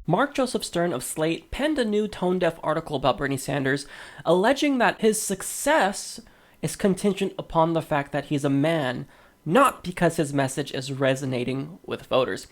Mark Joseph Stern of Slate penned a new tone-deaf article about Bernie Sanders, alleging that his success is contingent upon the fact that he's a man, not because his message is resonating with voters.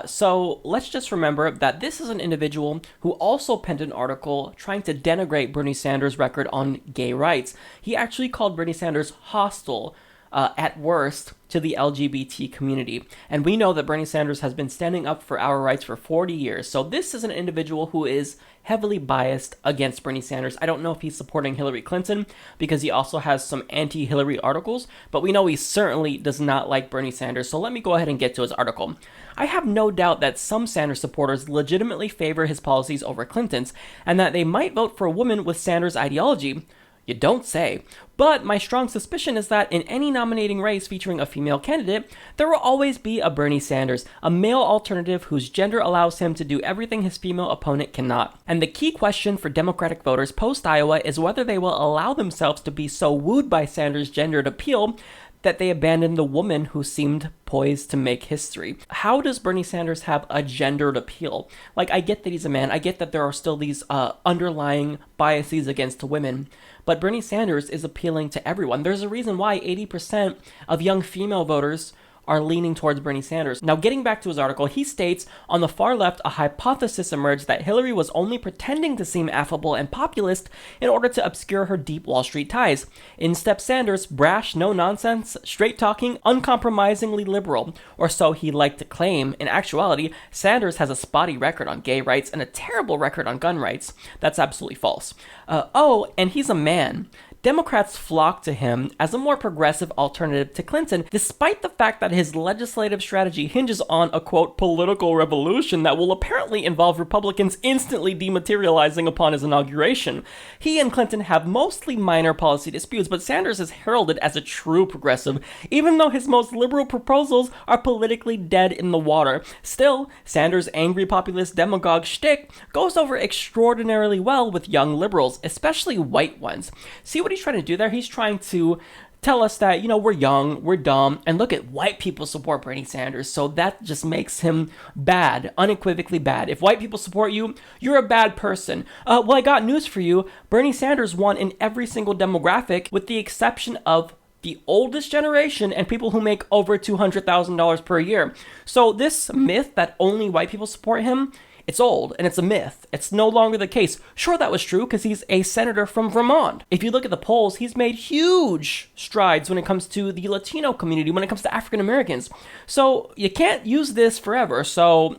So let's just remember that this is an individual who also penned an article trying to denigrate Bernie Sanders' record on gay rights. He actually called Bernie Sanders hostile, at worst, to the LGBT community. And we know that Bernie Sanders has been standing up for our rights for 40 years. So this is an individual who is heavily biased against Bernie Sanders. I don't know if he's supporting Hillary Clinton because he also has some anti-Hillary articles, but we know he certainly does not like Bernie Sanders. So let me go ahead and get to his article. I have no doubt that some Sanders supporters legitimately favor his policies over Clinton's, and that they might vote for a woman with Sanders' ideology. You don't say. But my strong suspicion is that in any nominating race featuring a female candidate, there will always be a Bernie Sanders, a male alternative whose gender allows him to do everything his female opponent cannot. And the key question for Democratic voters post-Iowa is whether they will allow themselves to be so wooed by Sanders' gendered appeal that they abandon the woman who seemed poised to make history. How does Bernie Sanders have a gendered appeal? Like, I get that he's a man, I get that there are still these underlying biases against women, but Bernie Sanders is appealing to everyone. There's a reason why 80% of young female voters are leaning towards Bernie Sanders. Now, getting back to his article, he states, on the far left, a hypothesis emerged that Hillary was only pretending to seem affable and populist in order to obscure her deep Wall Street ties. In steps Sanders, brash, no-nonsense, straight-talking, uncompromisingly liberal, or so he liked to claim. In actuality, Sanders has a spotty record on gay rights and a terrible record on gun rights. That's absolutely false. And he's a man. Democrats flock to him as a more progressive alternative to Clinton, despite the fact that his legislative strategy hinges on a, quote, political revolution that will apparently involve Republicans instantly dematerializing upon his inauguration. He and Clinton have mostly minor policy disputes, but Sanders is heralded as a true progressive, even though his most liberal proposals are politically dead in the water. Still, Sanders' angry populist demagogue shtick goes over extraordinarily well with young liberals, especially white ones. See what he's trying to do there? He's trying to tell us that, we're young, we're dumb, and look at white people support Bernie Sanders, so that just makes him bad, unequivocally bad. If white people support you, you're a bad person. Well, I got news for you. Bernie Sanders won in every single demographic with the exception of the oldest generation and people who make over $200,000 per year. So this myth that only white people support him, it's old, and it's a myth. It's no longer the case. Sure, that was true, because he's a senator from Vermont. If you look at the polls, he's made huge strides when it comes to the Latino community, when it comes to African Americans. So you can't use this forever, so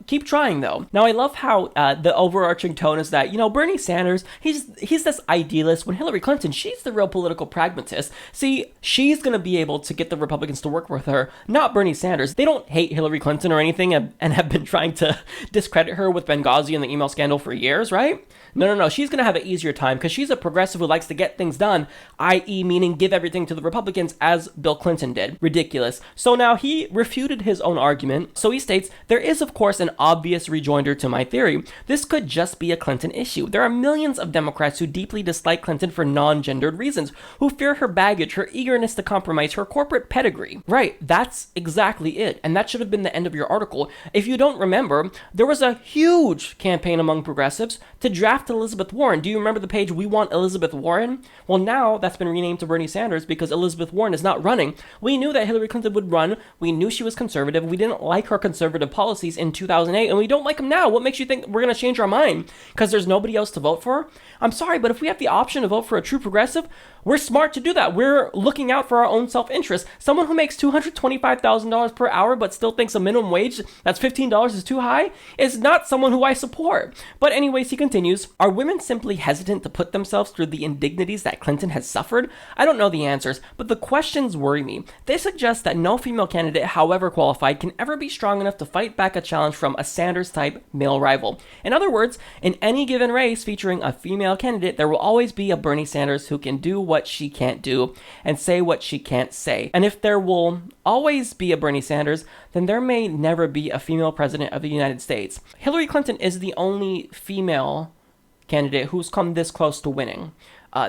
keep trying, though. Now, I love how the overarching tone is that, Bernie Sanders, he's this idealist, when Hillary Clinton, she's the real political pragmatist. See, she's going to be able to get the Republicans to work with her, not Bernie Sanders. They don't hate Hillary Clinton or anything and have been trying to discredit her with Benghazi and the email scandal for years, right? No. She's going to have an easier time because she's a progressive who likes to get things done, i.e. meaning give everything to the Republicans as Bill Clinton did. Ridiculous. So now he refuted his own argument. So he states, there is, of course, an obvious rejoinder to my theory. This could just be a Clinton issue. There are millions of Democrats who deeply dislike Clinton for non-gendered reasons, who fear her baggage, her eagerness to compromise, her corporate pedigree. Right, that's exactly it. And that should have been the end of your article. If you don't remember, there was a huge campaign among progressives to draft Elizabeth Warren. Do you remember the page, We Want Elizabeth Warren? Well, now that's been renamed to Bernie Sanders because Elizabeth Warren is not running. We knew that Hillary Clinton would run. We knew she was conservative. We didn't like her conservative policies in 2008, and we don't like them now. What makes you think we're going to change our mind? Because there's nobody else to vote for? I'm sorry, but if we have the option to vote for a true progressive, we're smart to do that. We're looking out for our own self-interest. Someone who makes $225,000 per hour but still thinks a minimum wage that's $15 is too high is not someone who I support. But anyways, he continues, are women simply hesitant to put themselves through the indignities that Clinton has suffered? I don't know the answers, but the questions worry me. They suggest that no female candidate, however qualified, can ever be strong enough to fight back a challenge from a Sanders-type male rival. In other words, in any given race featuring a female candidate, there will always be a Bernie Sanders who can do what she can't do and say what she can't say. And if there will always be a Bernie Sanders, then there may never be a female president of the United States. Hillary Clinton is the only female candidate who's come this close to winning.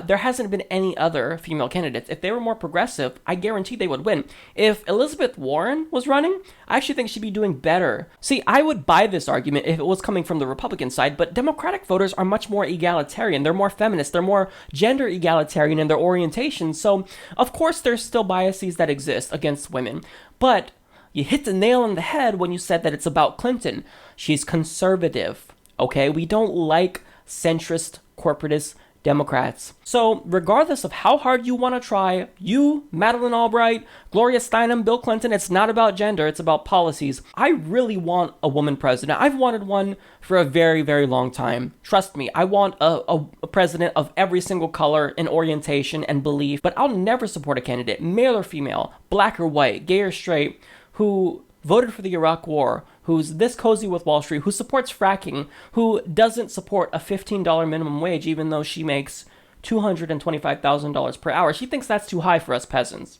There hasn't been any other female candidates. If they were more progressive, I guarantee they would win. If Elizabeth Warren was running, I actually think she'd be doing better. See, I would buy this argument if it was coming from the Republican side, but Democratic voters are much more egalitarian. They're more feminist. They're more gender egalitarian in their orientation. So, of course, there's still biases that exist against women. But you hit the nail on the head when you said that it's about Clinton. She's conservative, okay? We don't like centrist, corporatist Democrats. So regardless of how hard you want to try, you, Madeleine Albright, Gloria Steinem, Bill Clinton, it's not about gender, it's about policies. I really want a woman president. I've wanted one for a very, very long time. Trust me, I want a president of every single color and orientation and belief, but I'll never support a candidate, male or female, black or white, gay or straight, who voted for the Iraq War, who's this cozy with Wall Street, who supports fracking, who doesn't support a $15 minimum wage even though she makes $225,000 per hour. She thinks that's too high for us peasants.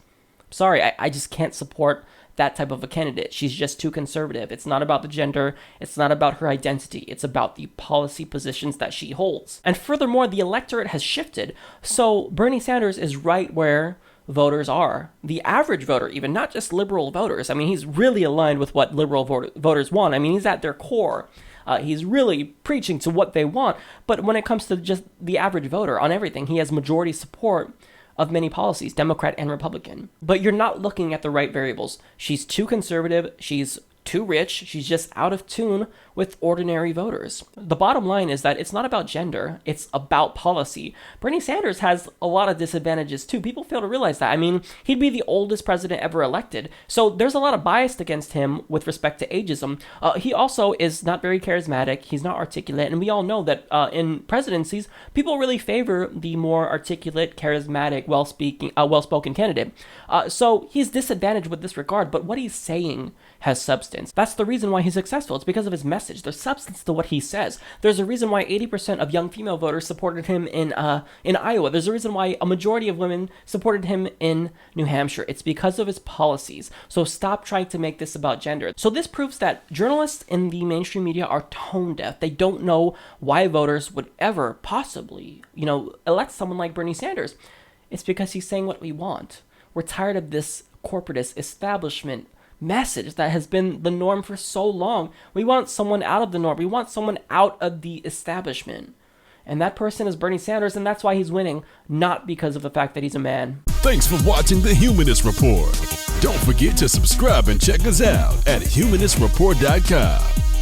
Sorry, I just can't support that type of a candidate. She's just too conservative. It's not about the gender. It's not about her identity. It's about the policy positions that she holds. And furthermore, the electorate has shifted. So Bernie Sanders is right where voters are. The average voter, even, not just liberal voters. I mean, he's really aligned with what liberal voters want. I mean, he's at their core. He's really preaching to what they want. But when it comes to just the average voter on everything, he has majority support of many policies, Democrat and Republican. But you're not looking at the right variables. She's too conservative. She's too rich. She's just out of tune with ordinary voters. The bottom line is that it's not about gender. It's about policy. Bernie Sanders has a lot of disadvantages too. People fail to realize that. I mean, he'd be the oldest president ever elected. So there's a lot of bias against him with respect to ageism. He also is not very charismatic. He's not articulate. And we all know that in presidencies, people really favor the more articulate, charismatic, well-spoken candidate. So he's disadvantaged with this regard, but what he's saying has substance. That's the reason why he's successful. It's because of his message. There's substance to what he says. There's a reason why 80% of young female voters supported him in Iowa. There's a reason why a majority of women supported him in New Hampshire. It's because of his policies. So stop trying to make this about gender. So this proves that journalists in the mainstream media are tone deaf. They don't know why voters would ever possibly, elect someone like Bernie Sanders. It's because he's saying what we want. We're tired of this corporatist establishment message that has been the norm for so long. We want someone out of the norm. We want someone out of the establishment. And that person is Bernie Sanders, and that's why he's winning, not because of the fact that he's a man. Thanks for watching the Humanist Report. Don't forget to subscribe and check us out at humanistreport.com.